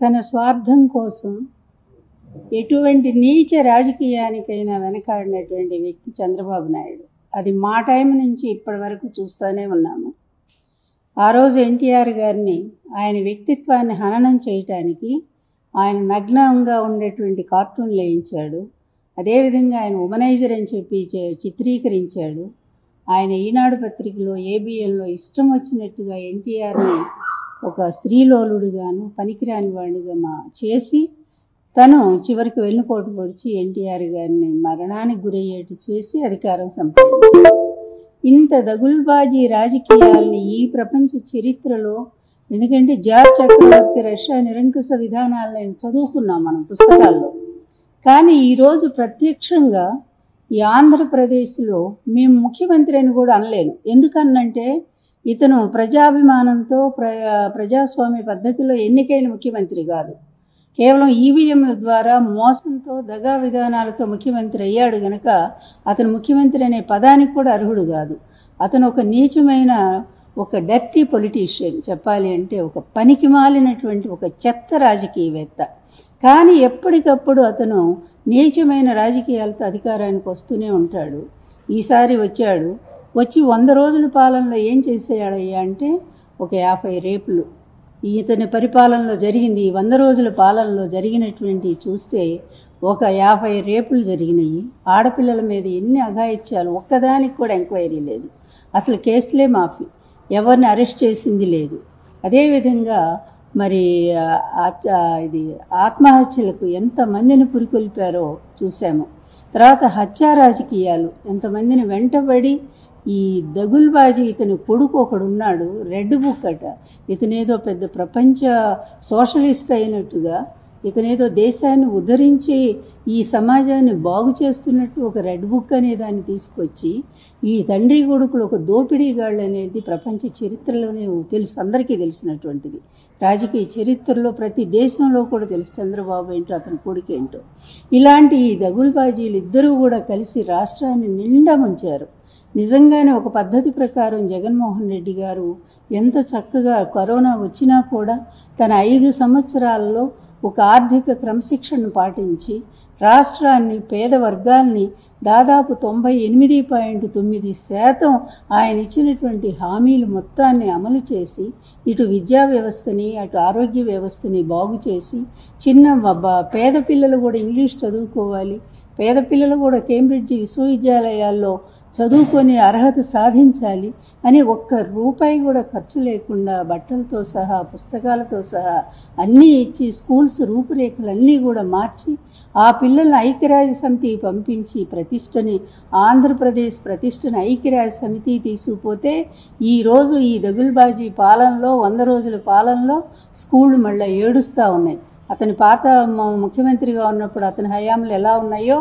తన స్వార్థం కోసం ఎటువంటి నీచ రాజకీయానికైనా వెనకాడినటువంటి వ్యక్తి చంద్రబాబు నాయుడు. అది మా టైం నుంచి ఇప్పటి వరకు చూస్తూనే ఉన్నాము. ఆ రోజు ఎన్టీఆర్ గారిని ఆయన వ్యక్తిత్వాన్ని హననం చేయటానికి ఆయన నగ్నంగా ఉండేటువంటి కార్టూన్లు వేయించాడు. అదేవిధంగా ఆయన ఉమనైజర్ అని చెప్పి చిత్రీకరించాడు. ఆయన ఈనాడు పత్రికలో ఏబిఎన్లో ఇష్టం వచ్చినట్టుగా ఎన్టీఆర్ని ఒక స్త్రీలోలుడుగాను పనికిరాని వాడిగా చేసి తను చివరికి వెన్నుపోటు పొడిచి ఎన్టీఆర్ గారిని మరణానికి గురయ్యేట్టు చేసి అధికారం సంపాదించాడు. ఇంత దగుల్బాజీ రాజకీయాల్ని ఈ ప్రపంచ చరిత్రలో, ఎందుకంటే జార్జ్ చక్రవర్తి రష్యా నిరంకుశ విధానాలను చదువుకున్నాం మనం పుస్తకాల్లో, కానీ ఈరోజు ప్రత్యక్షంగా ఈ ఆంధ్రప్రదేశ్లో మేము ముఖ్యమంత్రి అని కూడా అనలేను. ఎందుకనంటే ఇతను ప్రజాభిమానంతో ప్రజాస్వామ్య పద్ధతిలో ఎన్నికైన ముఖ్యమంత్రి కాదు. కేవలం ఈవీఎంల ద్వారా మోసంతో దగా విధానాలతో ముఖ్యమంత్రి అయ్యాడు గనక అతను ముఖ్యమంత్రి అనే పదానికి కూడా అర్హుడు కాదు. అతను ఒక నీచమైన, ఒక డర్టీ పొలిటీషియన్, చెప్పాలి అంటే ఒక పనికి మాలినటువంటి ఒక చెత్త రాజకీయవేత్త. కానీ ఎప్పటికప్పుడు అతను నీచమైన రాజకీయాలతో అధికారానికి వస్తూనే ఉంటాడు. ఈసారి వచ్చి 100 రోజుల పాలనలో ఏం చేసేయాడయ్యా అంటే ఒక 50 రేపులు ఇతని పరిపాలనలో జరిగింది. ఈ 100 రోజుల పాలనలో జరిగినటువంటి చూస్తే ఒక 50 రేపులు జరిగినాయి. ఆడపిల్లల మీద ఎన్ని అఘాయిత్యాలు, ఒక్కదానికి కూడా ఎంక్వైరీ లేదు, అసలు కేసులే మాఫీ, ఎవరిని అరెస్ట్ చేసింది లేదు. అదేవిధంగా మరి ఇది ఆత్మహత్యలకు ఎంతమందిని పురికొల్పారో చూసాము. తర్వాత హత్యా రాజకీయాలు, ఎంతమందిని వెంటబడి ఈ దగుల్బాజీ ఇతని కొడుకు ఒకడున్నాడు, రెడ్ బుక్ అట, ఇతనేదో పెద్ద ప్రపంచ సోషలిస్ట్ అయినట్టుగా, ఇతనేదో దేశాన్ని ఉద్ధరించి ఈ సమాజాన్ని బాగు చేస్తున్నట్టు ఒక రెడ్ బుక్ అనే దాన్ని తీసుకొచ్చి ఈ తండ్రి కొడుకులు ఒక దోపిడీగాళ్ళు అనేది ప్రపంచ చరిత్రలోనే తెలుసు, అందరికీ తెలిసినటువంటిది. రాజకీయ చరిత్రలో ప్రతి దేశంలో కూడా తెలుసు చంద్రబాబు ఏంటో అతని కొడుకు ఏంటో. ఇలాంటి ఈ దగుల్బాజీలు ఇద్దరూ కూడా కలిసి రాష్ట్రాన్ని నిండా ముంచారు. నిజంగానే ఒక పద్ధతి ప్రకారం జగన్మోహన్ రెడ్డి గారు ఎంత చక్కగా కరోనా వచ్చినా కూడా తన 5 సంవత్సరాల్లో ఒక ఆర్థిక క్రమశిక్షణను పాటించి రాష్ట్రాన్ని, పేద వర్గాల్ని దాదాపు 98.9% ఆయన ఇచ్చినటువంటి హామీలు మొత్తాన్ని అమలు చేసి ఇటు విద్యా వ్యవస్థని అటు ఆరోగ్య వ్యవస్థని బాగు చేసి పేద పిల్లలు కూడా ఇంగ్లీష్ చదువుకోవాలి, పేద పిల్లలు కూడా కేంబ్రిడ్జ్ విశ్వవిద్యాలయాల్లో చదువుకొని అర్హత సాధించాలి అని ఒక్క రూపాయి కూడా ఖర్చు లేకుండా బట్టలతో సహా పుస్తకాలతో సహా అన్నీ ఇచ్చి స్కూల్స్ రూపురేఖలన్నీ కూడా మార్చి ఆ పిల్లల్ని ఐక్యరాజ్య సమితి పంపించి ఆంధ్రప్రదేశ్ ప్రతిష్టని ఐక్యరాజ్య సమితి తీసుకుపోతే ఈరోజు ఈ దగుల్బాజీ పాలనలో 100 రోజుల పాలనలో స్కూళ్ళు మళ్ళీ ఏడుస్తూ ఉన్నాయి. అతని పాత ముఖ్యమంత్రిగా ఉన్నప్పుడు అతని హయాంలు ఎలా ఉన్నాయో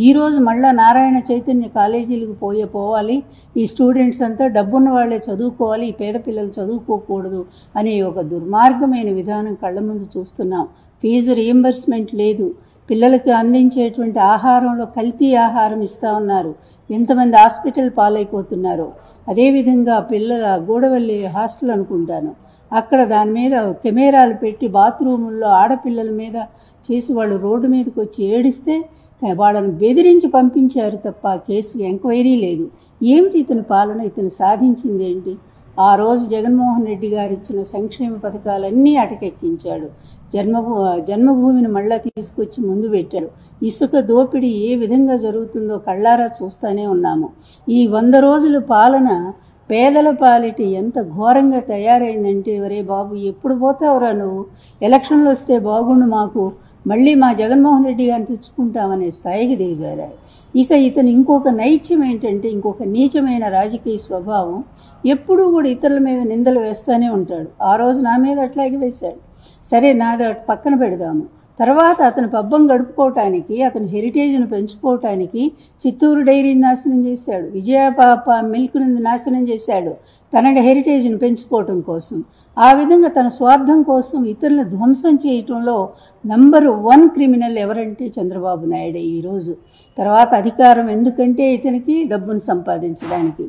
ఈరోజు మళ్ళా నారాయణ చైతన్య కాలేజీలకు పోవాలి, ఈ స్టూడెంట్స్ అంతా డబ్బున్న వాళ్ళే చదువుకోవాలి, ఈ పేద పిల్లలు చదువుకోకూడదు అనే ఒక దుర్మార్గమైన విధానం కళ్ళ ముందు చూస్తున్నాం. ఫీజు రీయింబర్స్మెంట్ లేదు, పిల్లలకు అందించేటువంటి ఆహారంలో కల్తీ ఆహారం ఇస్తూ ఉన్నారు, ఎంతమంది హాస్పిటల్ పాలైపోతున్నారు. అదేవిధంగా పిల్లల గూడవల్లి హాస్టల్ అనుకుంటాను, అక్కడ దాని మీద కెమెరాలు పెట్టి బాత్రూముల్లో ఆడపిల్లల మీద చేసి వాళ్ళు రోడ్డు మీదకి వచ్చి ఏడిస్తే వాళ్ళని బెదిరించి పంపించారు తప్ప కేసు ఎంక్వైరీ లేదు. ఏమిటి ఇతని పాలన, ఇతను సాధించింది ఏంటి? ఆ రోజు జగన్మోహన్ రెడ్డి గారు ఇచ్చిన సంక్షేమ పథకాలన్నీ అటకెక్కించాడు. జన్మభూమిని మళ్ళా తీసుకొచ్చి ముందు పెట్టాడు. ఇసుక దోపిడీ ఏ విధంగా జరుగుతుందో కళ్ళారా చూస్తూనే ఉన్నాము. ఈ 100 రోజుల పాలన పేదల పాలిటి ఎంత ఘోరంగా తయారైందంటే, ఒరే బాబు ఎప్పుడు పోతావురా నువ్వు, ఎలక్షన్లు వస్తే బాగుండు, మాకు మళ్ళీ మా జగన్మోహన్ రెడ్డి గారిని తెచ్చుకుంటామనే స్థాయికి దిగజారారు. ఇక ఇతను ఇంకొక నైత్యం ఏంటంటే, ఇంకొక నీచమైన రాజకీయ స్వభావం, ఎప్పుడూ కూడా ఇతరుల మీద నిందలు వేస్తూనే ఉంటాడు. ఆ రోజు నా మీద అట్లాగే వేశాడు. సరే నాది పక్కన పెడదాము, తర్వాత అతను పబ్బం గడుపుకోవటానికి, అతని హెరిటేజ్ను పెంచుకోవటానికి చిత్తూరు డైరీని నాశనం చేశాడు, విజయపాప మిల్క్ని నాశనం చేశాడు తన హెరిటేజ్ను పెంచుకోవటం కోసం. ఆ విధంగా తన స్వార్థం కోసం ఇతరులను ధ్వంసం చేయటంలో నంబర్ 1 క్రిమినల్ ఎవరంటే చంద్రబాబు నాయుడే ఈరోజు. తర్వాత అధికారం ఎందుకంటే ఇతనికి డబ్బును సంపాదించడానికి,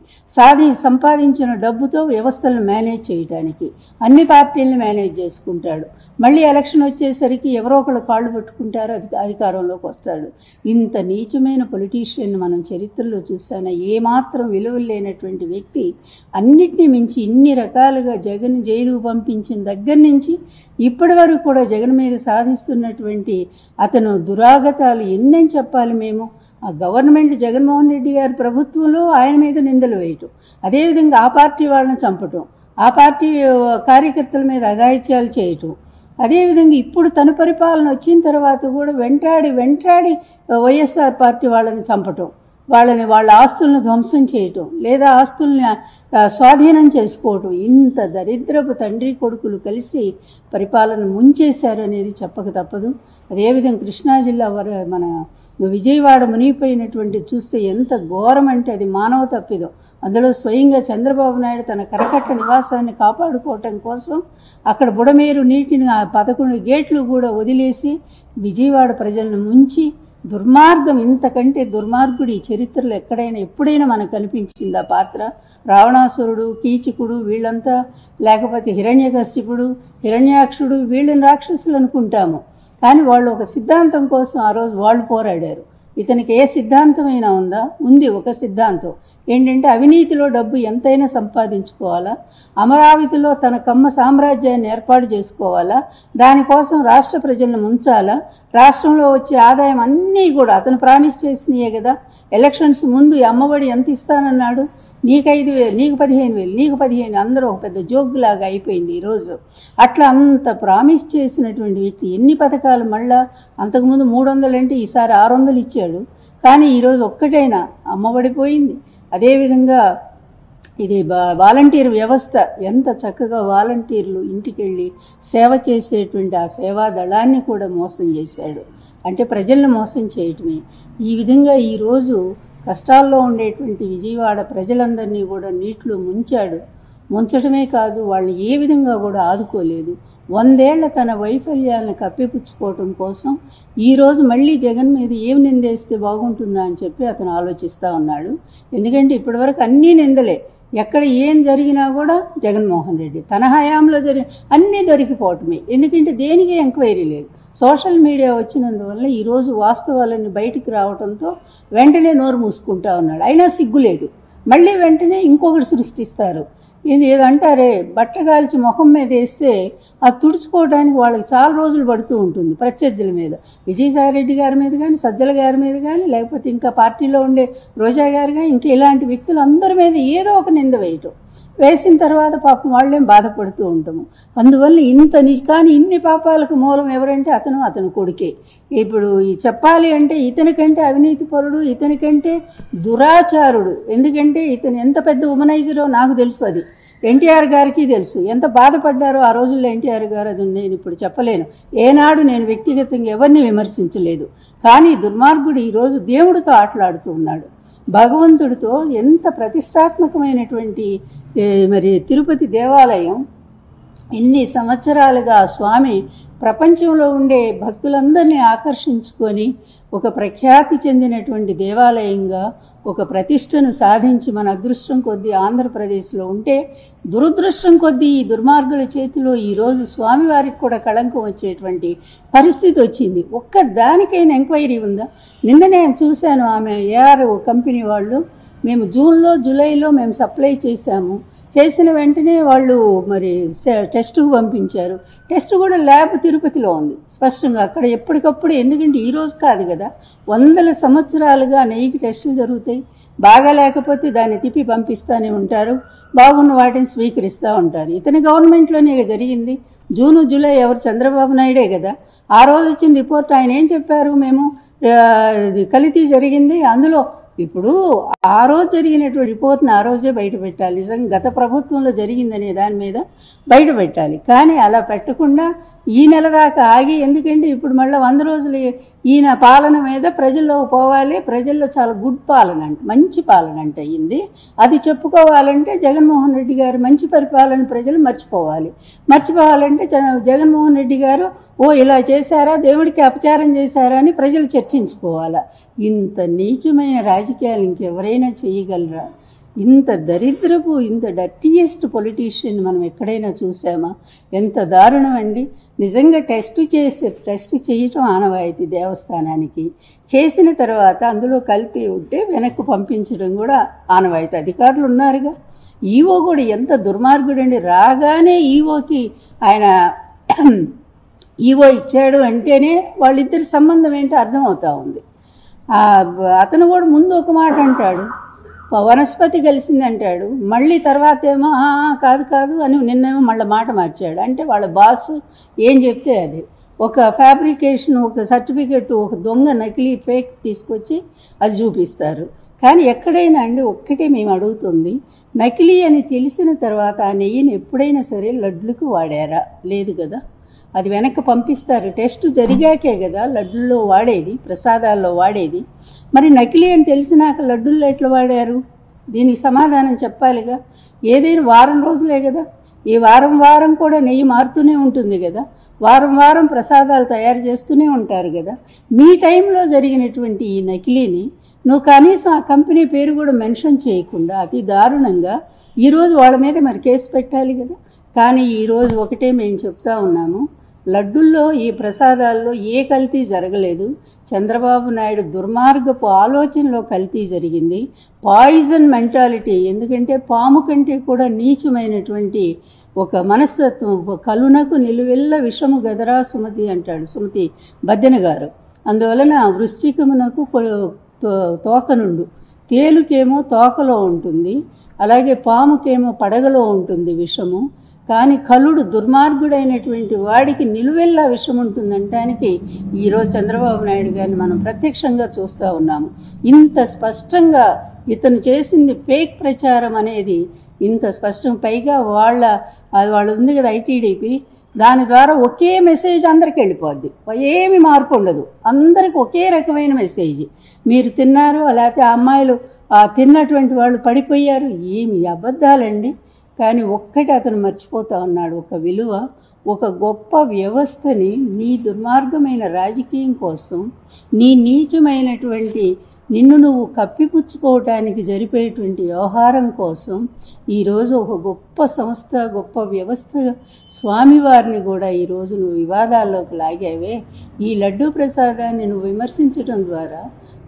సంపాదించిన డబ్బుతో వ్యవస్థలను మేనేజ్ చేయడానికి, అన్ని పార్టీలను మేనేజ్ చేసుకుంటాడు. మళ్ళీ ఎలక్షన్ వచ్చేసరికి ఎవరో ఒకళ్ళు కాళ్ళు పట్టుకుంటారు, అధికారంలోకి వస్తాడు. ఇంత నీచమైన పొలిటీషియన్ మనం చరిత్రలో చూసాన. ఏమాత్రం విలువలు లేనటువంటి వ్యక్తి అన్నిటినీ మించి ఇన్ని రకాలుగా జగన్ జైలుకు పంపించిన దగ్గర నుంచి ఇప్పటి వరకు కూడా జగన్ మీద సాధిస్తున్నటువంటి అతను దురాగతాలు ఎన్నని చెప్పాలి మేము. ఆ గవర్నమెంట్ జగన్మోహన్ రెడ్డి గారి ప్రభుత్వంలో ఆయన మీద నిందలు వేయటం, అదేవిధంగా ఆ పార్టీ వాళ్ళని చంపటం, ఆ పార్టీ కార్యకర్తల మీద అఘాయిత్యాలు చేయటం, అదేవిధంగా ఇప్పుడు తన పరిపాలన వచ్చిన తర్వాత కూడా వెంటాడి వైఎస్ఆర్ పార్టీ వాళ్ళని చంపటం, వాళ్ళ ఆస్తులను ధ్వంసం చేయటం, లేదా ఆస్తుల్ని స్వాధీనం చేసుకోవటం. ఇంత దరిద్రపు తండ్రి కొడుకులు కలిసి పరిపాలన ముంచేశారు అనేది చెప్పక తప్పదు. అదేవిధంగా కృష్ణా జిల్లా మన విజయవాడ మునిగిపోయినటువంటి చూస్తే ఎంత ఘోరం అంటే అది మానవ తప్పిదం. అందులో స్వయంగా చంద్రబాబు నాయుడు తన కరకట్ట నివాసాన్ని కాపాడుకోవటం కోసం అక్కడ బుడమేరు నీటిని 11 గేట్లు కూడా వదిలేసి విజయవాడ ప్రజలను ముంచి దుర్మార్గం. ఇంతకంటే దుర్మార్గుడు ఈ చరిత్రలో ఎప్పుడైనా మనకు కనిపించిందా పాత్ర? రావణాసురుడు, కీచకుడు వీళ్ళంతా, లేకపోతే హిరణ్యకశిపుడు, హిరణ్యాక్షుడు వీళ్ళని రాక్షసులు అనుకుంటాము. కానీ వాళ్ళు ఒక సిద్ధాంతం కోసం ఆ రోజు వాళ్ళు పోరాడారు. ఇతనికి ఏ సిద్ధాంతమైనా ఉందా? ఉంది ఒక సిద్ధాంతం. ఏంటంటే అవినీతిలో డబ్బు ఎంతైనా సంపాదించుకోవాలా, అమరావతిలో తన కమ్మ సామ్రాజ్యాన్ని ఏర్పాటు చేసుకోవాలా, దానికోసం రాష్ట్ర ప్రజలను ముంచాలా, రాష్ట్రంలో వచ్చే ఆదాయం అన్నీ కూడా అతను ప్రామిస్ చేసినాయే కదా. ఎలక్షన్స్ ముందు అమ్మఒడి ఎంత ఇస్తానన్నాడు, నీకు 5,000, నీకు 15,000, నీకు 15,000, అందరూ ఒక పెద్ద జోగ్లాగా అయిపోయింది ఈరోజు. అట్లా అంత ప్రామిస్ చేసినటువంటి వ్యక్తి ఎన్ని పథకాలు, మళ్ళా అంతకుముందు 300 అంటే ఈసారి 600 ఇచ్చాడు. కానీ ఈరోజు ఒక్కటైనా అమ్మబడిపోయింది. అదేవిధంగా ఇది వాలంటీర్ వ్యవస్థ, ఎంత చక్కగా వాలంటీర్లు ఇంటికెళ్ళి సేవ చేసేటువంటి ఆ సేవా దళాన్ని కూడా మోసం చేశాడు. అంటే ప్రజలను మోసం చేయటమే. ఈ విధంగా ఈరోజు కష్టాల్లో ఉండేటువంటి విజయవాడ ప్రజలందరినీ కూడా నీటిలో ముంచాడు. ముంచటమే కాదు, వాళ్ళని ఏ విధంగా కూడా ఆదుకోలేదు. 100 ఏళ్ల తన వైఫల్యాలను కప్పిపుచ్చుకోవటం కోసం ఈరోజు మళ్ళీ జగన్ మీద ఏం నిందేస్తే బాగుంటుందా అని చెప్పి అతను ఆలోచిస్తూ ఉన్నాడు. ఎందుకంటే ఇప్పటివరకు అన్నీ నిందలే, ఎక్కడ ఏం జరిగినా కూడా జగన్మోహన్ రెడ్డి తన హయాంలో అన్నీ దొరికిపోవటమే. ఎందుకంటే దేనికి ఎంక్వైరీ లేదు. సోషల్ మీడియా వచ్చినందువల్ల ఈరోజు వాస్తవాలన్నీ బయటికి రావడంతో వెంటనే నోరు మూసుకుంటా ఉన్నాడు. అయినా సిగ్గులేదు, మళ్ళీ వెంటనే ఇంకొకటి సృష్టిస్తారు. ఏదంటారే, బట్టగాల్చి ముఖం మీద వేస్తే అది తుడుచుకోవడానికి వాళ్ళకి చాలా రోజులు పడుతూ ఉంటుంది ప్రత్యర్థుల మీద. విజయసాయిరెడ్డి గారి మీద కానీ, సజ్జల గారి మీద కానీ, లేకపోతే ఇంకా పార్టీలో ఉండే రోజా గారు కానీ, ఇంకా ఇలాంటి వ్యక్తులు అందరి మీద ఏదో ఒక నింద వేసిన తర్వాత పాపం వాళ్ళేం బాధపడుతూ ఉంటాము. అందువల్ల కానీ ఇన్ని పాపాలకు మూలం ఎవరంటే అతను కొడుకే. ఇప్పుడు చెప్పాలి అంటే ఇతనికంటే అవినీతి పరుడు, ఇతనికంటే దురాచారుడు. ఎందుకంటే ఇతను ఎంత పెద్ద ఉమనైజరో నాకు తెలుసు, అది ఎన్టీఆర్ గారికి తెలుసు. ఎంత బాధపడ్డారో ఆ రోజుల్లో ఎన్టీఆర్ గారు, అది నేను ఇప్పుడు చెప్పలేను. ఏనాడు నేను వ్యక్తిగతంగా ఎవరిని విమర్శించలేదు. కానీ దుర్మార్గుడు ఈరోజు దేవుడితో ఆటలాడుతూ ఉన్నాడు, భగవంతుడితో. ఎంత ప్రతిష్టాత్మకమైనటువంటి మరి తిరుపతి దేవాలయం ఇన్ని సంవత్సరాలుగా స్వామి ప్రపంచంలో ఉండే భక్తులందరినీ ఆకర్షించుకొని ఒక ప్రఖ్యాతి చెందినటువంటి దేవాలయంగా ఒక ప్రతిష్టను సాధించి మన అదృష్టం కొద్దీ ఆంధ్రప్రదేశ్లో ఉంటే, దురదృష్టం కొద్దీ ఈ దుర్మార్గుల చేతిలో ఈరోజు స్వామివారికి కూడా కళంకం వచ్చేటువంటి పరిస్థితి వచ్చింది. ఒక్క దానికైనా ఎంక్వైరీ ఉందా? నిన్న నేను చూశాను, ఆమె ఏఆర్ కంపెనీ వాళ్ళు, మేము జూలైలో మేము సప్లై చేసిన వెంటనే వాళ్ళు మరి టెస్టుకు పంపించారు. టెస్ట్ కూడా ల్యాబ్ తిరుపతిలో ఉంది స్పష్టంగా. అక్కడ ఎప్పటికప్పుడు, ఎందుకంటే ఈరోజు కాదు కదా, 100 సంవత్సరాలుగా నెయ్యికి టెస్టులు జరుగుతాయి. బాగా లేకపోతే దాన్ని తిప్పి పంపిస్తూనే ఉంటారు, బాగున్న వాటిని స్వీకరిస్తూ ఉంటారు. ఇతని గవర్నమెంట్లోనే జరిగింది. జూను జూలై ఎవరు? చంద్రబాబు నాయుడే కదా. ఆ రోజు వచ్చిన రిపోర్ట్ ఆయన ఏం చెప్పారు? మేము కల్తీ జరిగింది, అందులో ఇప్పుడు ఆ రోజు జరిగినటువంటి రిపోర్ట్ని ఆ రోజే బయట పెట్టాలి. నిజంగా గత ప్రభుత్వంలో జరిగిందనే దాని మీద బయట పెట్టాలి. కానీ అలా పెట్టకుండా ఈ నెల దాకా ఆగి, ఎందుకంటే ఇప్పుడు మళ్ళీ 100 రోజులు ఈయన పాలన మీద ప్రజల్లో పోవాలి. ప్రజల్లో చాలా గుడ్ పాలన అంట, మంచి పాలన అంట అయ్యింది. అది చెప్పుకోవాలంటే జగన్మోహన్ రెడ్డి గారు మంచి పరిపాలన ప్రజలు మర్చిపోవాలంటే జగన్మోహన్ రెడ్డి గారు ఇలా చేశారా, దేవుడికి అపచారం చేశారా అని ప్రజలు చర్చించుకోవాలా. ఇంత నీచమైన రాజకీయాలు ఇంకెవరైనా చేయగలరా? ఇంత దరిద్రపు, ఇంత డర్టీయెస్ట్ పొలిటీషియన్ మనం ఎక్కడైనా చూసామా? ఎంత దారుణం అండి. నిజంగా టెస్ట్ చేయటం ఆనవాయితీ దేవస్థానానికి. చేసిన తర్వాత అందులో కల్తీ ఉంటే వెనక్కి పంపించడం కూడా ఆనవాయితీ. అధికారులు ఉన్నారుగా. ఈవో కూడా ఎంత దుర్మార్గుడండి. రాగానే ఈవోకి ఆయన ఈవో ఇచ్చాడు అంటేనే వాళ్ళిద్దరి సంబంధం ఏంటో అర్థమవుతా ఉంది. అతను కూడా ముందు ఒక మాట అంటాడు, వనస్పతి కలిసింది అంటాడు, మళ్ళీ తర్వాత ఏమో కాదు అని నిన్నేమో మళ్ళీ మాట మార్చాడు. అంటే వాళ్ళ బాస్ ఏం చెప్తే అది ఒక ఫ్యాబ్రికేషన్, ఒక సర్టిఫికెట్, ఒక దొంగ నకిలీ ఫేక్ తీసుకొచ్చి అది చూపిస్తారు. కానీ ఎక్కడైనా అండి ఒక్కటే మేము అడుగుతుంది, నకిలీ అని తెలిసిన తర్వాత ఆ నెయ్యిని ఎప్పుడైనా సరే లడ్లకు వాడారా? లేదు కదా. అది వెనక్కి పంపిస్తారు. టెస్ట్ జరిగాకే కదా లడ్డుల్లో వాడేది, ప్రసాదాల్లో వాడేది. మరి నకిలీ అని తెలిసినాక లడ్డుల్లో ఎట్లా వాడారు? దీనికి సమాధానం చెప్పాలిగా. ఏదైనా వారం రోజులే కదా, ఈ వారం కూడా నెయ్యి మారుతూనే ఉంటుంది కదా, వారం ప్రసాదాలు తయారు చేస్తూనే ఉంటారు కదా. మీ టైంలో జరిగినటువంటి ఈ నకిలీని నువ్వు కనీసం ఆ కంపెనీ పేరు కూడా మెన్షన్ చేయకుండా అతి దారుణంగా ఈరోజు వాళ్ళ మీద మరి కేసు పెట్టాలి కదా. కానీ ఈరోజు ఒకటే మేము చెప్తా ఉన్నాము, లడ్డుల్లో ఈ ప్రసాదాల్లో ఏ కల్తీ జరగలేదు. చంద్రబాబు నాయుడు దుర్మార్గపు ఆలోచనలో కల్తీ జరిగింది. Poison mentality. ఎందుకంటే పాము కంటే కూడా నీచమైనటువంటి ఒక మనస్తత్వం. కలునకు నిలువెల్ల విషము గదరా సుమతి అంటాడు సుమతి బద్దెన గారు. అందువలన వృశ్చికమునకు తోకనుండు, తేలుకేమో తోకలో ఉంటుంది, అలాగే పాముకేమో పడగలో ఉంటుంది విషము. కానీ కలుడు దుర్మార్గుడైనటువంటి వాడికి నిలువెల్లా విషం ఉంటుందంటానికి ఈరోజు చంద్రబాబు నాయుడు గారిని మనం ప్రత్యక్షంగా చూస్తూ ఉన్నాము. ఇంత స్పష్టంగా ఇతను చేసింది ఫేక్ ప్రచారం అనేది ఇంత స్పష్టంగా. పైగా వాళ్ళ ఉంది కదా ఐటీడీపీ, దాని ద్వారా ఒకే మెసేజ్ అందరికి వెళ్ళిపోద్ది, ఏమి మార్పు ఉండదు, అందరికి ఒకే రకమైన మెసేజ్. మీరు తిన్నారు, లేకపోతే ఆ అమ్మాయిలు తిన్నటువంటి వాళ్ళు పడిపోయారు. ఏమి అబద్ధాలండి. కానీ ఒక్కటి అతను మర్చిపోతా ఉన్నాడు, ఒక విలువ, ఒక గొప్ప వ్యవస్థని నీ దుర్మార్గమైన రాజకీయం కోసం, నీ నీచమైనటువంటి నిన్ను నువ్వు కప్పిపుచ్చుకోవటానికి జరిపేటువంటి వ్యవహారం కోసం ఈరోజు ఒక గొప్ప సంస్థ, గొప్ప వ్యవస్థ స్వామివారిని కూడా ఈరోజు నువ్వు వివాదాల్లోకి లాగావే. ఈ లడ్డూ ప్రసాదాన్ని నువ్వు విమర్శించడం ద్వారా,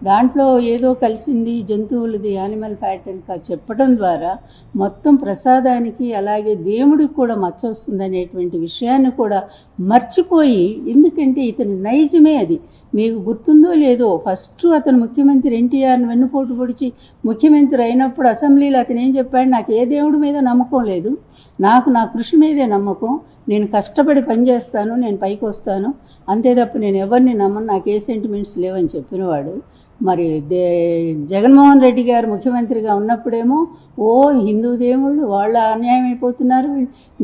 దాంట్లో ఏదో కలిసింది జంతువులది, యానిమల్ ఫ్యాట్ అని చెప్పడం ద్వారా మొత్తం ప్రసాదానికి అలాగే దేవుడికి కూడా మచ్చ వస్తుందనేటువంటి విషయాన్ని కూడా మర్చిపోయి, ఎందుకంటే ఇతని నైజమే అది. మీకు గుర్తుందో లేదో, ఫస్ట్ అతను ముఖ్యమంత్రి ఎన్టీఆర్ని వెన్నుపోటు పొడిచి ముఖ్యమంత్రి అయినప్పుడు అసెంబ్లీలో అతను ఏం చెప్పాడు, నాకు ఏ దేవుడి మీద నమ్మకం లేదు, నాకు నా కృషి మీదే నమ్మకం, నేను కష్టపడి పనిచేస్తాను, నేను పైకి వస్తాను, అంతే తప్ప నేను ఎవరిని నమ్మను, నాకు ఏ సెంటిమెంట్స్ లేవని చెప్పినవాడు. మరి జగన్మోహన్ రెడ్డి గారు ముఖ్యమంత్రిగా ఉన్నప్పుడేమో హిందూ దేవుళ్ళు వాళ్ళ అన్యాయం అయిపోతున్నారు.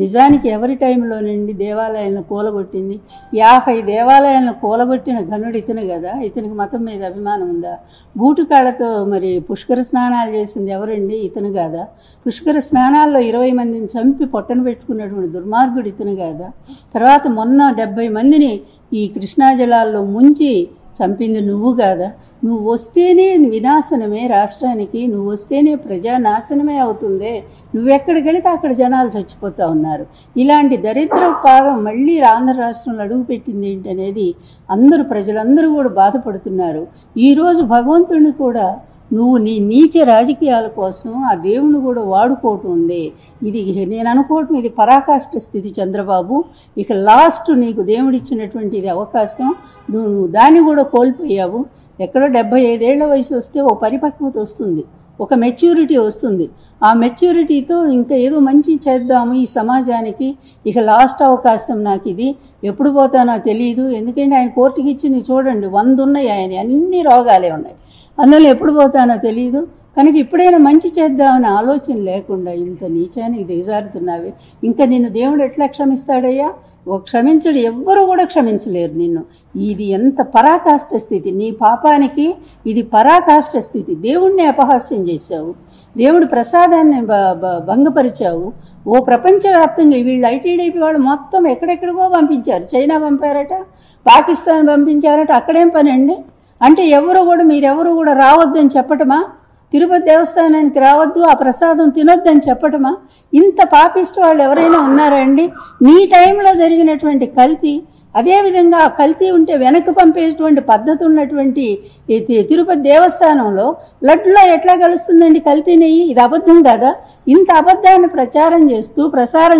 నిజానికి ఎవరి టైంలోనండి దేవాలయాలను కూలగొట్టింది? 50 దేవాలయాలను కూలగొట్టిన ఘనుడు ఇతను కదా. ఇతనికి మతం మీద అభిమానం ఉందా? బూటుకాళ్లతో మరి పుష్కర స్నానాలు చేసింది ఎవరండి? ఇతను కాదా? పుష్కర స్నానాల్లో 20 మందిని చంపి పొట్టను పెట్టుకున్నటువంటి దుర్మార్గుడు ఇతను కాదా? తర్వాత మొన్న 70 మందిని ఈ కృష్ణా జలాల్లో ముంచి చంపింది నువ్వు కాదా? నువ్వు వస్తేనే వినాశనమే రాష్ట్రానికి, నువ్వు వస్తేనే ప్రజానాశనమే అవుతుందే. నువ్వెక్కడికి వెళితే అక్కడ జనాలు చచ్చిపోతూ ఉన్నారు. ఇలాంటి దరిద్ర పాదం మళ్ళీ ఆంధ్ర రాష్ట్రంలో అడుగుపెట్టింది ఏంటనేది ప్రజలందరూ కూడా బాధపడుతున్నారు. ఈరోజు భగవంతుడిని కూడా నువ్వు నీ నీచ రాజకీయాల కోసం ఆ దేవుని కూడా వాడుకోవటం ఉంది. ఇది నేను అనుకోవటం ఇది పరాకాష్ఠ స్థితి చంద్రబాబు. ఇక లాస్ట్ నీకు దేవుడిచ్చినటువంటి ఇది అవకాశం, నువ్వు దాన్ని కూడా కోల్పోయావు. ఎక్కడో 75 ఏళ్ల వయసు వస్తే ఓ పరిపక్వత వస్తుంది, ఒక మెచ్యూరిటీ వస్తుంది. ఆ మెచ్యూరిటీతో ఇంకా ఏదో మంచి చేద్దాము ఈ సమాజానికి, ఇక లాస్ట్ అవకాశం నాకు ఇది, ఎప్పుడు పోతానో తెలియదు. ఎందుకంటే ఆయన కోర్టుకి ఇచ్చి చూడండి 100 ఉన్నాయి, ఆయన అన్ని రోగాలే ఉన్నాయి, అందులో ఎప్పుడు పోతానో తెలియదు. కనుక ఇప్పుడైనా మంచి చేద్దామని ఆలోచన లేకుండా ఇంత నీచానికి దిగజారుతున్నావే, ఇంకా నిన్ను దేవుడు ఎట్లా క్షమిస్తాడయ్యా? క్షమించడు, ఎవ్వరూ కూడా క్షమించలేరు నిన్ను. ఇది ఎంత పరాకాష్ట స్థితి, నీ పాపానికి ఇది పరాకాష్ట స్థితి. దేవుణ్ణి అపహాస్యం చేశావు, దేవుడు ప్రసాదాన్ని భంగపరిచావు. ఓ ప్రపంచవ్యాప్తంగా వీళ్ళు ఐటీడీపీ వాళ్ళు మొత్తం ఎక్కడెక్కడికో పంపించారు, చైనా పంపారట, పాకిస్తాన్ పంపించారట, అక్కడేం పని అండి? అంటే మీరెవరు కూడా రావద్దని చెప్పటమా? తిరుపతి దేవస్థానానికి రావద్దు, ఆ ప్రసాదం తినొద్దని చెప్పటమా? ఇంత పాపిస్ట్ వాళ్ళు ఎవరైనా ఉన్నారా అండి? నీ టైంలో జరిగినటువంటి కల్తీ, అదేవిధంగా ఆ కల్తీ ఉంటే వెనక్కి పంపేటువంటి పద్ధతి ఉన్నటువంటి తిరుపతి దేవస్థానంలో లడ్డులో ఎట్లా కలుస్తుందండి కల్తీ నెయ్యి? ఇది అబద్ధం కాదా? ఇంత అబద్ధాన్ని ప్రసారం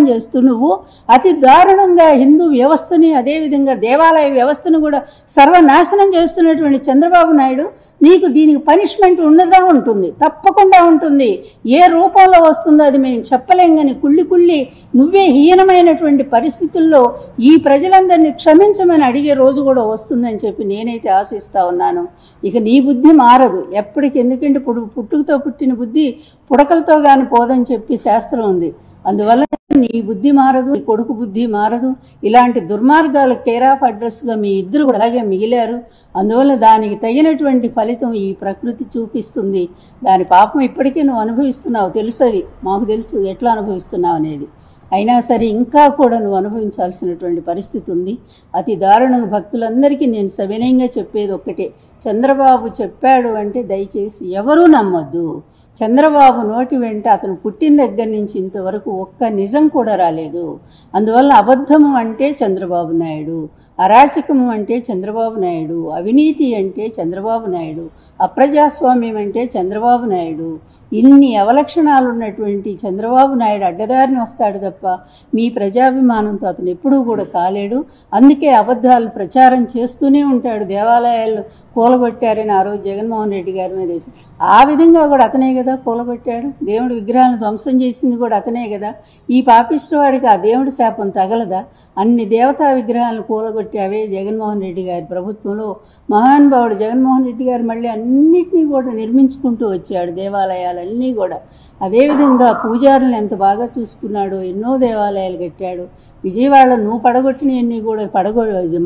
చేస్తూ నువ్వు అతి దారుణంగా హిందూ వ్యవస్థని, అదేవిధంగా దేవాలయ వ్యవస్థను కూడా సర్వనాశనం చేస్తున్నటువంటి చంద్రబాబు నాయుడు, నీకు దీనికి పనిష్మెంట్ ఉంటుంది, తప్పకుండా ఉంటుంది. ఏ రూపంలో వస్తుందో అది మేము చెప్పలేం. కానీ కుళ్ళి నువ్వే హీనమైనటువంటి పరిస్థితుల్లో ఈ ప్రజలందరినీ క్షమించమని అడిగే రోజు కూడా వస్తుందని చెప్పి నేనైతే ఆశిస్తా ఉన్నాను. ఇక నీ బుద్ధి మారదు ఎప్పటికి, ఎందుకంటే పుట్టుకతో పుట్టిన బుద్ధి పుడకలతో గాని పోదని చెప్పి శాస్త్రం ఉంది. అందువల్ల నీ బుద్ధి మారదు, నీ కొడుకు బుద్ధి మారదు. ఇలాంటి దుర్మార్గాల కేర్ ఆఫ్ అడ్రస్గా మీ ఇద్దరు కూడా అలాగే మిగిలారు. అందువల్ల దానికి తగినటువంటి ఫలితం ఈ ప్రకృతి చూపిస్తుంది. దాని పాపం ఇప్పటికే నువ్వు అనుభవిస్తున్నావు, తెలుసది, మాకు తెలుసు ఎట్లా అనుభవిస్తున్నావు అనేది. అయినా సరే ఇంకా కూడా నువ్వు అనుభవించాల్సినటువంటి పరిస్థితి ఉంది. అతి దారుణంగా భక్తులందరికీ నేను సవినయంగా చెప్పేది ఒక్కటే, చంద్రబాబు చెప్పాడు అంటే దయచేసి ఎవరూ నమ్మొద్దు. చంద్రబాబు నోటి వెంట అతను పుట్టిన దగ్గర నుంచి ఇంతవరకు ఒక్క నిజం కూడా రాలేదు. అందువల్ల అబద్ధము అంటే చంద్రబాబు నాయుడు, అరాచకము అంటే చంద్రబాబు నాయుడు, అవినీతి అంటే చంద్రబాబు నాయుడు, అప్రజాస్వామ్యం అంటే చంద్రబాబు నాయుడు. ఇన్ని అవలక్షణాలు ఉన్నటువంటి చంద్రబాబు నాయుడు అడ్డదారిని వస్తాడు తప్ప మీ ప్రజాభిమానంతో అతను ఎప్పుడూ కూడా కాలేడు. అందుకే అబద్ధాలు ప్రచారం చేస్తూనే ఉంటాడు. దేవాలయాలు కూలగొట్టారని ఆ రోజు జగన్మోహన్ రెడ్డి గారి మీద వేసి, ఆ విధంగా కూడా అతనే కదా కూలగొట్టాడు. దేవుడి విగ్రహాలను ధ్వంసం చేసింది కూడా అతనే కదా. ఈ పాపిష్టి వాడికి ఆ దేవుడి శాపం తగలదా? అన్ని దేవతా విగ్రహాలను కూలగొట్టావే జగన్మోహన్ రెడ్డి గారి ప్రభుత్వంలో. మహానుభావుడు జగన్మోహన్ రెడ్డి గారు మళ్ళీ అన్నిటినీ కూడా నిర్మించుకుంటూ వచ్చాడు, దేవాలయాలన్నీ కూడా. అదేవిధంగా పూజారులను ఎంత బాగా చూసుకున్నాడో, ఎన్నో దేవాలయాలు కట్టాడు. విజయవాడలో నువ్వు పడగొట్టినవన్నీ కూడా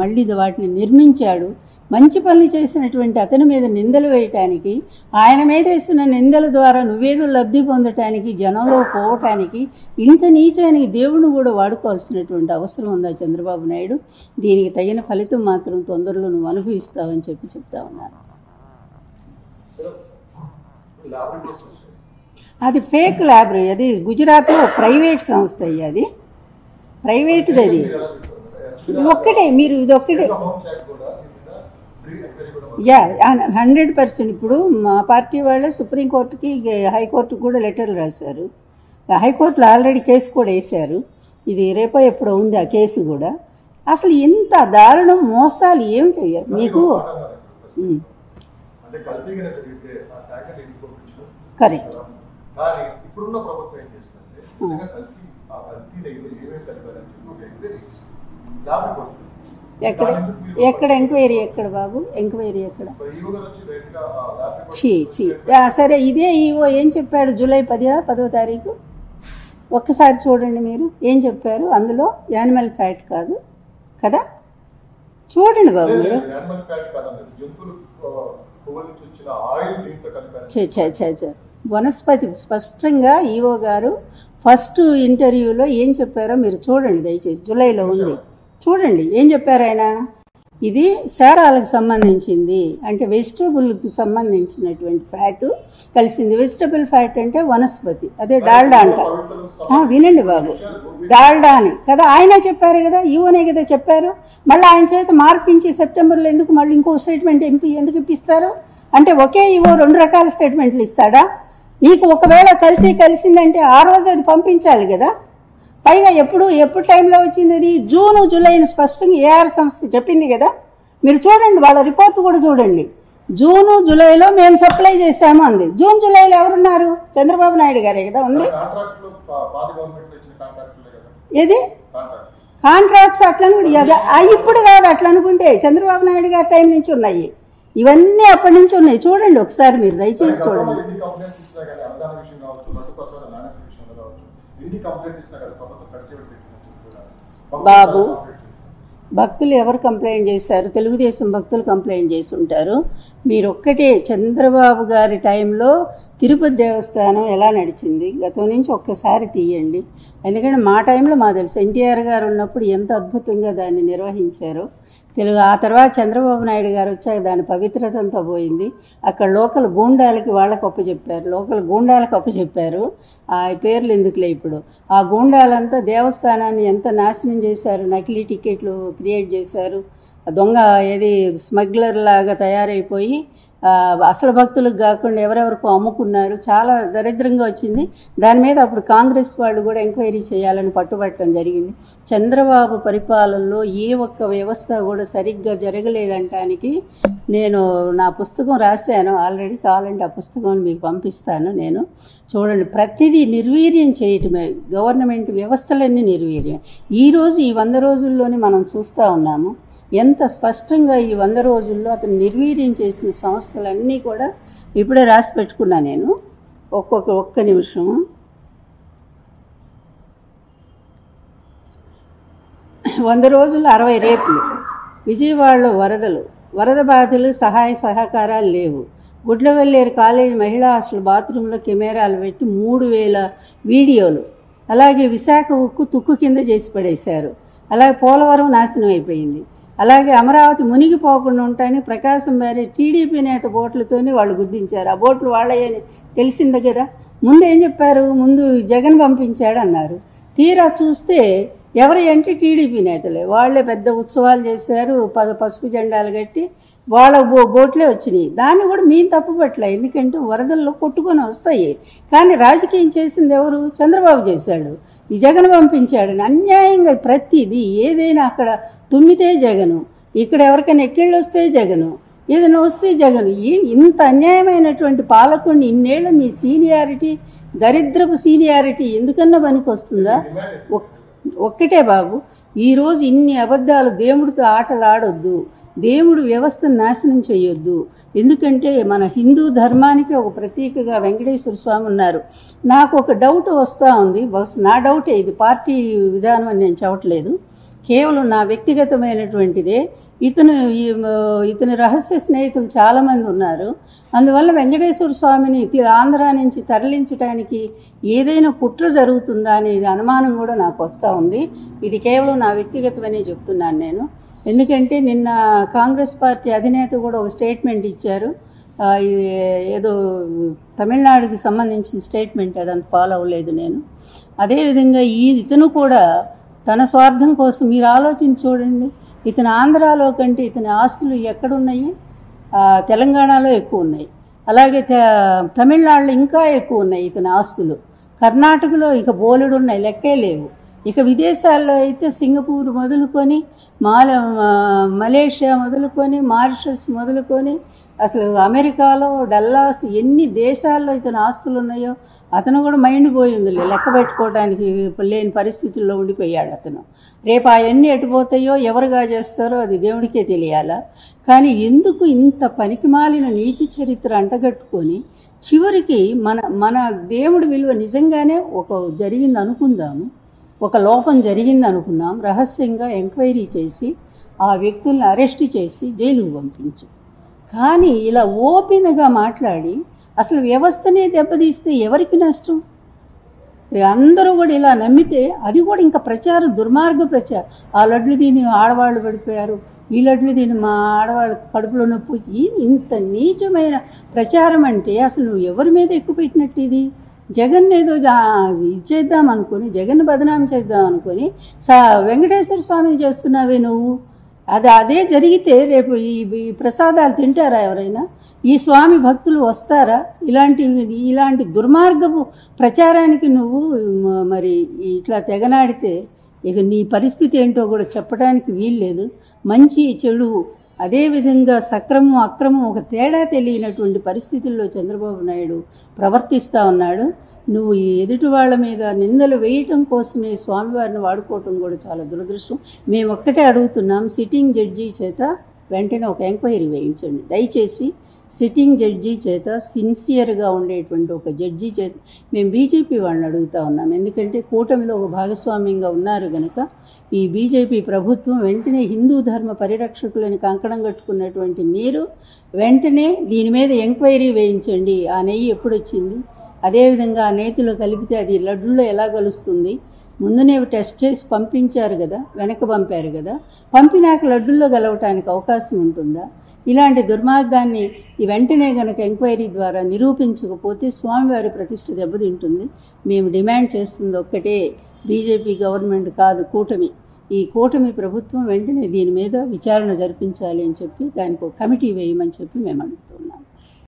మళ్ళీ వాటిని నిర్మించాడు. మంచి పనులు చేసినటువంటి అతని మీద నిందలు వేయటానికి, ఆయన మీద వేసిన నిందల ద్వారా నువ్వేదో లబ్ధి పొందటానికి, జనంలో పోవటానికి ఇంత నీచమైన దేవుడిని కూడా వాడుకోవాల్సినటువంటి అవసరం ఉందా చంద్రబాబు నాయుడు? దీనికి తగిన ఫలితం మాత్రం తొందరలో నువ్వు అనుభవిస్తావని చెప్తా ఉన్నాను. అది ఫేక్ ల్యాబొరేటరీ, అది గుజరాత్లో ప్రైవేట్ సంస్థ, అది ప్రైవేట్ది. అది ఒక్కటే, మీరు ఇది ఒక్కటే 100%. ఇప్పుడు మా పార్టీ వాళ్ళే సుప్రీంకోర్టుకి, హైకోర్టుకి కూడా లెటర్లు రాశారు. హైకోర్టులో ఆల్రెడీ కేసు కూడా వేశారు. ఇది రేపో ఎప్పుడో ఉంది ఆ కేసు కూడా. అసలు ఇంత దారుణం, మోసాలు ఏమిటయ్యా మీకు? కరెక్ట్. ఎక్కడ ఎంక్వైరీ ఎక్కడ బాబు? ఎంక్వైరీ ఎక్కడ? సరే, ఇదే ఈవో ఏం చెప్పాడు జూలై 10వ తారీఖు? ఒక్కసారి చూడండి మీరు ఏం చెప్పారు అందులో. యానిమల్ ఫ్యాట్ కాదు కదా, చూడండి బాబు మీరు. వనస్పతి స్పష్టంగా ఈవో గారు ఫస్ట్ ఇంటర్వ్యూలో ఏం చెప్పారో మీరు చూడండి దయచేసి. జూలైలో ఉంది, చూడండి ఏం చెప్పారు ఆయన. ఇది శారాలకు సంబంధించింది, అంటే వెజిటబుల్కి సంబంధించినటువంటి ఫ్యాట్ కలిసింది. వెజిటబుల్ ఫ్యాట్ అంటే వనస్పతి, అదే డాల్డా అంట. వినండి బాబు, డాల్డా అని కదా ఆయన చెప్పారు కదా, ఈవోనే కదా చెప్పారు. మళ్ళీ ఆయన చేత మార్పించి సెప్టెంబర్లో ఎందుకు మళ్ళీ ఇంకో స్టేట్మెంట్ ఎందుకు ఇప్పిస్తారు? అంటే ఒకే ఈవో 2 రకాల స్టేట్మెంట్లు ఇస్తాడా? నీకు ఒకవేళ కలిసిందంటే ఆ రోజు అది పంపించాలి కదా. పైగా ఎప్పుడు టైంలో వచ్చింది అది? జూను జూలైని స్పష్టంగా ఏఆర్ సంస్థ చెప్పింది కదా. మీరు చూడండి, వాళ్ళ రిపోర్ట్ కూడా చూడండి. జూను జూలైలో మేము సప్లై చేసాము అంది. జూన్ జూలైలో ఎవరున్నారు? చంద్రబాబు నాయుడు గారే కదా ఉంది. ఏది కాంట్రాక్ట్స్ అట్లా ఇప్పుడు కాదు, అట్లా అనుకుంటే చంద్రబాబు నాయుడు గారి టైం నుంచి ఉన్నాయి ఇవన్నీ, అప్పటి నుంచి ఉన్నాయి. చూడండి ఒకసారి, మీరు దయచేసి చూడండి. బాబు, భక్తులు ఎవరు కంప్లైంట్ చేశారు? తెలుగుదేశం భక్తులు కంప్లైంట్ చేసి ఉంటారు. మీరు ఒక్కటే, చంద్రబాబు గారి టైంలో తిరుపతి దేవస్థానం ఎలా నడిచింది గతం నుంచి ఒక్కసారి తీయండి. ఎందుకంటే మా టైంలో మాకు తెలుసు ఎన్టీఆర్ గారు ఉన్నప్పుడు ఎంత అద్భుతంగా దాన్ని నిర్వహించారో. ఆ తర్వాత చంద్రబాబు నాయుడు గారు వచ్చాక దాని పవిత్రత అంతా పోయింది. అక్కడ లోకల్ గూండాలకి వాళ్ళకి అప్పచెప్పారు, లోకల్ గూండాలకు అప్పచెప్పారు. ఆ పేర్లు ఎందుకులే ఇప్పుడు. ఆ గూండాలంతా దేవస్థానాన్ని ఎంత నాశనం చేశారు, నకిలీ టికెట్లు క్రియేట్ చేశారు, దొంగ ఏది స్మగ్లర్ లాగా తయారైపోయి అసలు భక్తులకు కాకుండా ఎవరెవరికో అమ్ముకున్నారు. చాలా దరిద్రంగా వచ్చింది. దాని మీద అప్పుడు కాంగ్రెస్ వాళ్ళు కూడా ఎంక్వైరీ చేయాలని పట్టుబట్టడం జరిగింది. చంద్రబాబు పరిపాలనలో ఏ ఒక్క వ్యవస్థ కూడా సరిగ్గా జరగలేదంటానికి నేను నా పుస్తకం రాశాను ఆల్రెడీ. కావాలంటే ఆ పుస్తకం మీకు పంపిస్తాను. నేను చూడండి, ప్రతిదీ నిర్వీర్యం చేయటమే, గవర్నమెంట్ వ్యవస్థలన్నీ నిర్వీర్యం. ఈరోజు ఈ 100 రోజుల్లోనే మనం చూస్తూ ఉన్నాము ఎంత స్పష్టంగా ఈ 100 రోజుల్లో అతను నిర్వీర్యం చేసిన సంస్థలన్నీ కూడా ఇప్పుడే రాసి పెట్టుకున్నా నేను. ఒక్క నిమిషం. వంద రోజుల్లో 60 రేపులు, విజయవాడలో వరద బాధితులు సహాయ సహకారాలు లేవు, గుడ్లవెల్లేరు కాలేజీ మహిళా హాస్టల్ బాత్రూంలో కెమెరాలు పెట్టి 3000 వీడియోలు, అలాగే విశాఖ ఉక్కు తుక్కు కింద చేసి పడేశారు, అలాగే పోలవరం నాశనం అయిపోయింది, అలాగే అమరావతి మునిగిపోకుండా ఉంటాయని ప్రకాశం బ్యారేజ్ టీడీపీ నేత బోట్లతోనే వాళ్ళు గుర్తించారు. ఆ బోట్లు వాళ్ళని తెలిసిందే కదా. ముందు ఏం చెప్పారు? ముందు జగన్ పంపించాడు అన్నారు. తీరా చూస్తే ఎవరి అంటే టీడీపీ నేతలే. వాళ్ళే పెద్ద ఉత్సవాలు చేశారు, పసుపు జెండాలు కట్టి వాళ్ళ బోట్లే వచ్చినాయి. దాన్ని కూడా మేము తప్పుపట్ల, ఎందుకంటే వరదల్లో కొట్టుకొని వస్తాయి. కానీ రాజకీయం చేసింది ఎవరు? చంద్రబాబు చేశాడు, ఈ జగన్ పంపించాడని అన్యాయంగా ప్రతిదీ ఏదైనా అక్కడ తుమ్మితే జగను, ఇక్కడ ఎవరికైనా ఎక్కిళ్ళు వస్తే జగను, ఏదైనా వస్తే జగను. ఇంత అన్యాయమైనటువంటి పాలకుడిని ఇన్నేళ్ళు మీ సీనియారిటీ, దరిద్రపు సీనియారిటీ ఎందుకన్నా పనికి వస్తుందా? ఒక్కటే బాబు, ఈరోజు ఇన్ని అబద్ధాలు, దేవుడితో ఆటలు ఆడొద్దు, దేవుడు వ్యవస్థను నాశనం చేయొద్దు. ఎందుకంటే మన హిందూ ధర్మానికి ఒక ప్రతీకగా వెంకటేశ్వర స్వామి ఉన్నారు. నాకు ఒక డౌట్ వస్తూ ఉంది, బస్ నా డౌటే, ఇది పార్టీ విధానం అని నేను చెప్పట్లేదు, కేవలం నా వ్యక్తిగతమైనటువంటిదే. ఇతని రహస్య స్నేహితులు చాలామంది ఉన్నారు. అందువల్ల వెంకటేశ్వర స్వామిని ఆంధ్ర నుంచి తరలించడానికి ఏదైనా కుట్ర జరుగుతుందా అనేది అనుమానం కూడా నాకు వస్తూ ఉంది. ఇది కేవలం నా వ్యక్తిగతమనే చెప్తున్నాను నేను. ఎందుకంటే నిన్న కాంగ్రెస్ పార్టీ అధినేత కూడా ఒక స్టేట్మెంట్ ఇచ్చారు. ఇది ఏదో తమిళనాడుకి సంబంధించిన స్టేట్మెంట్, అదంత ఫాలో అవ్వలేదు నేను. అదేవిధంగా ఇతను కూడా తన స్వార్థం కోసం, మీరు ఆలోచించి చూడండి, ఇతను ఆంధ్రాలో కంటే ఇతని ఆస్తులు ఎక్కడున్నాయి? తెలంగాణలో ఎక్కువ ఉన్నాయి, అలాగే తమిళనాడులో ఇంకా ఎక్కువ ఉన్నాయి ఇతని ఆస్తులు, కర్ణాటకలో ఇక బోలెడు ఉన్నాయి, లెక్కే లేవు. ఇక విదేశాల్లో అయితే సింగపూర్ మొదలుకొని మలేషియా మొదలుకొని మారిషస్ మొదలుకొని అసలు అమెరికాలో డల్లాస్ ఎన్ని దేశాల్లో ఇతను ఆస్తులు ఉన్నాయో అతను కూడా మైండ్ పోయింది, లెక్క పెట్టుకోవడానికి లేని పరిస్థితుల్లో ఉండిపోయాడు అతను. రేపు అవన్నీ ఎటుపోతాయో ఎవరుగా చేస్తారో అది దేవుడికే తెలియాలా. కానీ ఎందుకు ఇంత పనికిమాలిన నీచ చరిత్ర అంటగట్టుకొని చివరికి మన దేవుడి విలువ నిజంగానే ఒక జరిగింది అనుకుందాము, ఒక లోపం జరిగింది అనుకున్నాం, రహస్యంగా ఎంక్వైరీ చేసి ఆ వ్యక్తుల్ని అరెస్ట్ చేసి జైలుకు పంపించు. కానీ ఇలా ఓపెన్గా మాట్లాడి అసలు వ్యవస్థనే దెబ్బతీస్తే ఎవరికి నష్టం? అందరూ కూడా ఇలా నమ్మితే అది కూడా ఇంకా ప్రచారం, దుర్మార్గ ప్రచారం. ఆ లడ్లు తిని ఆడవాళ్ళు పడిపోయారు, ఈ లడ్లు తిని మా ఆడవాళ్ళ కడుపులో నొప్పి, ఇంత నీచమైన ప్రచారం అంటే అసలు నువ్వు ఎవరి మీద ఎక్కువ పెట్టినట్టు? ఇది జగన్ ఏదో చేద్దాం అనుకుని, జగన్ బదనాం చేద్దాం అనుకుని వెంకటేశ్వర స్వామిని చేస్తున్నావే నువ్వు. అదే జరిగితే రేపు ఈ ప్రసాదాలు తింటారా ఎవరైనా? ఈ స్వామి భక్తులు వస్తారా? ఇలాంటి దుర్మార్గపు ప్రచారానికి నువ్వు మరి ఇట్లా తెగనాడితే ఇక నీ పరిస్థితి ఏంటో కూడా చెప్పడానికి వీల్లేదు. మంచి చెడు అదేవిధంగా సక్రమం అక్రమం ఒక తేడా తెలియనటువంటి పరిస్థితుల్లో చంద్రబాబు నాయుడు ప్రవర్తిస్తూ ఉన్నాడు. నువ్వు ఈ ఎదుటి వాళ్ళ మీద నిందలు వేయటం కోసమే స్వామివారిని వాడుకోవటం కూడా చాలా దురదృష్టం. మేము ఒక్కటే అడుగుతున్నాం, సిట్టింగ్ జడ్జి చేత వెంటనే ఒక ఎంక్వైరీ వేయించండి. దయచేసి సిట్టింగ్ జడ్జి చేత సిన్సియర్గా ఉండేటువంటి ఒక జడ్జి చేత మేము బీజేపీ వాళ్ళని అడుగుతూ ఉన్నాం. ఎందుకంటే కూటమిలో ఒక భాగస్వామ్యంగా ఉన్నారు కనుక ఈ బీజేపీ ప్రభుత్వం వెంటనే హిందూ ధర్మ పరిరక్షకులని కంకణం కట్టుకున్నటువంటి మీరు వెంటనే దీని మీద ఎంక్వైరీ వేయించండి. ఆ నెయ్యి ఎప్పుడు వచ్చింది, అదేవిధంగా ఆ నేతిలో కలిపితే అది లడ్డుల్లో ఎలా కలుస్తుంది, ముందునే టెస్ట్ చేసి పంపించారు కదా, వెనక్కి పంపారు కదా, పంపినాక లడ్డుల్లో కలవటానికి అవకాశం ఉంటుందా? ఇలాంటి దుర్మార్గాన్ని వెంటనే గనక ఎంక్వైరీ ద్వారా నిరూపించకపోతే స్వామివారి ప్రతిష్ఠ దెబ్బతింటుంది. మేము డిమాండ్ చేస్తుంది ఒక్కటే, బీజేపీ గవర్నమెంట్ కాదు, కూటమి. ఈ కూటమి ప్రభుత్వం వెంటనే దీని మీద విచారణ జరిపించాలి అని చెప్పి దానికి ఒక కమిటీ వేయమని చెప్పి మేము అడుగుతున్నాం.